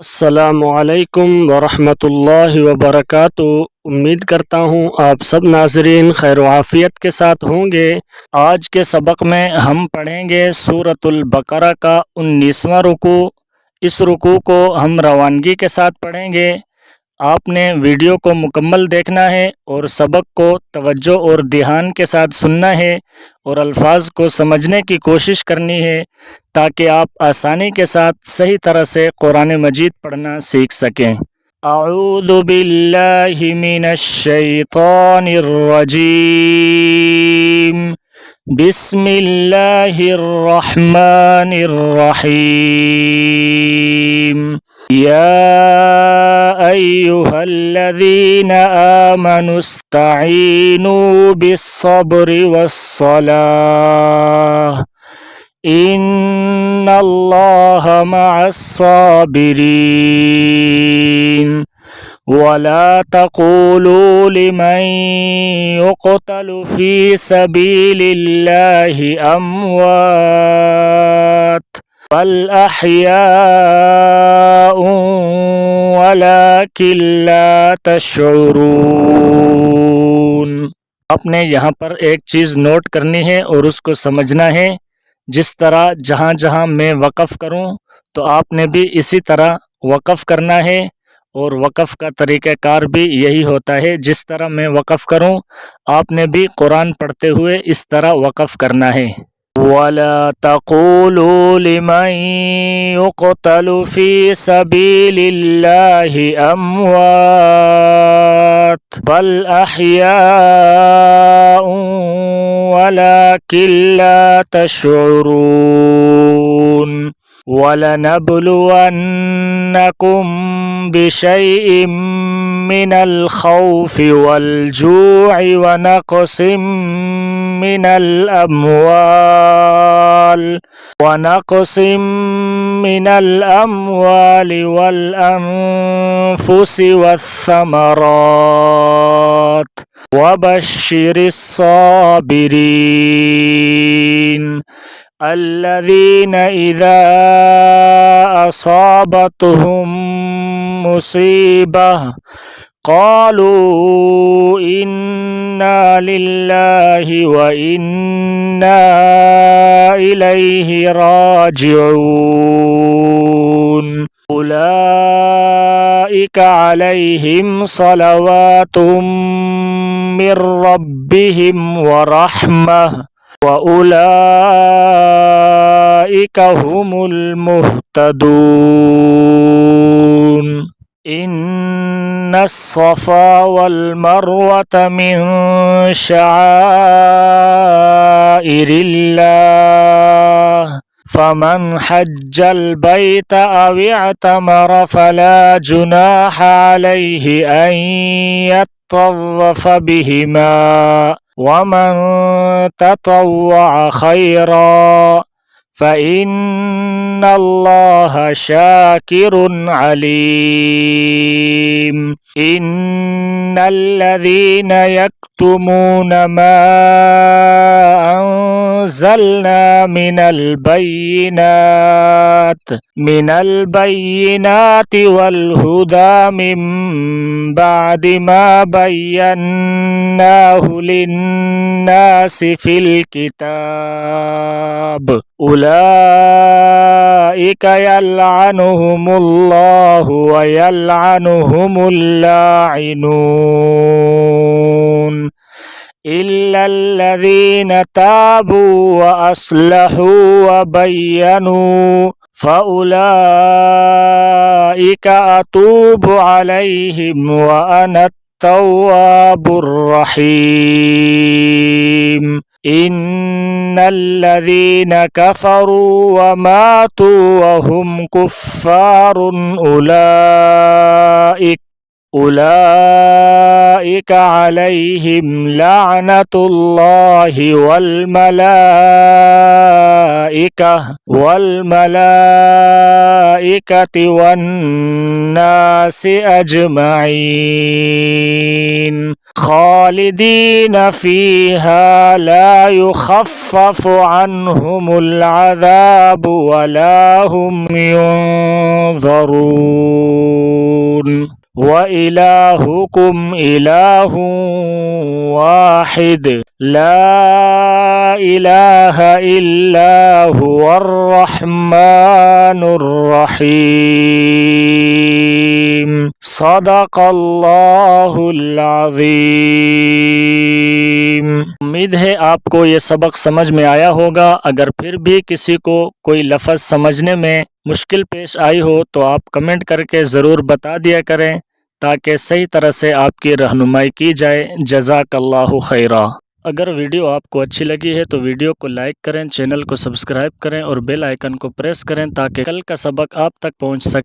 السلام علیکم ورحمۃ اللہ وبرکاتہ۔ امید کرتا ہوں آپ سب ناظرین خیر و عافیت کے ساتھ ہوں گے۔ آج کے سبق میں ہم پڑھیں گے سورۃ البقرہ کا 19واں رکوع۔ اس رکوع کو ہم روانگی کے ساتھ پڑھیں گے۔ آپ نے ویڈیو کو مکمل دیکھنا ہے اور سبق کو توجہ اور دھیان کے ساتھ سننا ہے اور الفاظ کو سمجھنے کی کوشش کرنی ہے تاکہ آپ آسانی کے ساتھ صحیح طرح سے قرآن مجید پڑھنا سیکھ سکیں۔ اعوذ باللہ من الشیطان الرجیم، بسم اللہ الرحمن الرحیم۔ یا ایہا الذین آمنوا استعینوا بالصبر والصلاۃ ان اللہ مع الصابرین ولا تقولوا لمن يقتل في سبيل الله اموات بل احیاء ولكن لا تشعرون۔ آپ نے یہاں پر ایک چیز نوٹ کرنی ہے اور اس کو سمجھنا ہے۔ جس طرح جہاں جہاں میں وقف کروں تو آپ نے بھی اسی طرح وقف کرنا ہے، اور وقف کا طریقہ کار بھی یہی ہوتا ہے۔ جس طرح میں وقف کروں آپ نے بھی قرآن پڑھتے ہوئے اس طرح وقف کرنا ہے۔ وَلَا تَقُولُوا لِمَن يُقْتَلُ فِي سَبِيلِ اللَّهِ أَمْوَاتٌ بَلْ أَحْيَاءٌ وَلَكِن لَّا تَشْعُرُونَ۔ وَلَنَبْلُوَنَّكُم بِشَيْءٍ مِّنَ الْخَوْفِ وَالْجُوعِ وَنَقْصٍ مِّنَ الْأَمْوَالِ وَالْأَنفُسِ وَالثَّمَرَاتِ وَبَشِّرِ الصَّابِرِينَ الذين إذا أصابتهم مصيبة قالوا إنا لله وإنا إليه راجعون أولئك عليهم صلوات من ربهم ورحمة وَأُولَئِكَ هُمُ الْمُهْتَدُونَ۔ إِنَّ الصَّفَا وَالْمَرْوَةَ مِن شَعَائِرِ اللَّهِ فَمَنْ حَجَّ الْبَيْتَ أَوِ اعْتَمَرَ فَلَا جُنَاحَ عَلَيْهِ أَن يَطَّوَّفَ بِهِمَا وَمَن تَطَوَّعَ خَيْرًا فَإِنَّ اللَّهَ شَاكِرٌ عَلِيمٌ۔ إِنَّ الَّذِينَ يَكْتُمُونَ مَا أَنزَلْنَا مِنَ الْبَيِّنَاتِ وَالْهُدَى مِن بَعْدِ مَا بَيَّنَّاهُ لِلنَّاسِ فِي الْكِتَابِ أُولَئِكَ يَلْعَنُهُمُ اللَّهُ وَيَلْعَنُهُمُ اللاعنون إِلَّا الَّذِينَ تَابُوا وَأَصْلَحُوا وَبَيَّنُوا فَأُولَئِكَ أَتُوبُ عَلَيْهِمْ وَأَنَا التَّوَّابُ الرَّحِيمُ۔ إِنَّ الَّذِينَ كَفَرُوا وَمَاتُوا وَهُمْ كُفَّارٌ أولئك عليهم لعنة الله والملائكة والناس أجمعين خالدين فيها لا يخفف عنهم العذاب ولا هم ينظرون وإلهكم إله واحد لا إله إلا هو الرحمن الرحيم صدق اللہ العظیم۔ امید ہے آپ کو یہ سبق سمجھ میں آیا ہوگا۔ اگر پھر بھی کسی کو کوئی لفظ سمجھنے میں مشکل پیش آئی ہو تو آپ کمنٹ کر کے ضرور بتا دیا کریں تاکہ صحیح طرح سے آپ کی رہنمائی کی جائے۔ جزاک اللہ خیرہ۔ اگر ویڈیو آپ کو اچھی لگی ہے تو ویڈیو کو لائک کریں، چینل کو سبسکرائب کریں اور بیل آئیکن کو پریس کریں تاکہ کل کا سبق آپ تک پہنچ سکے۔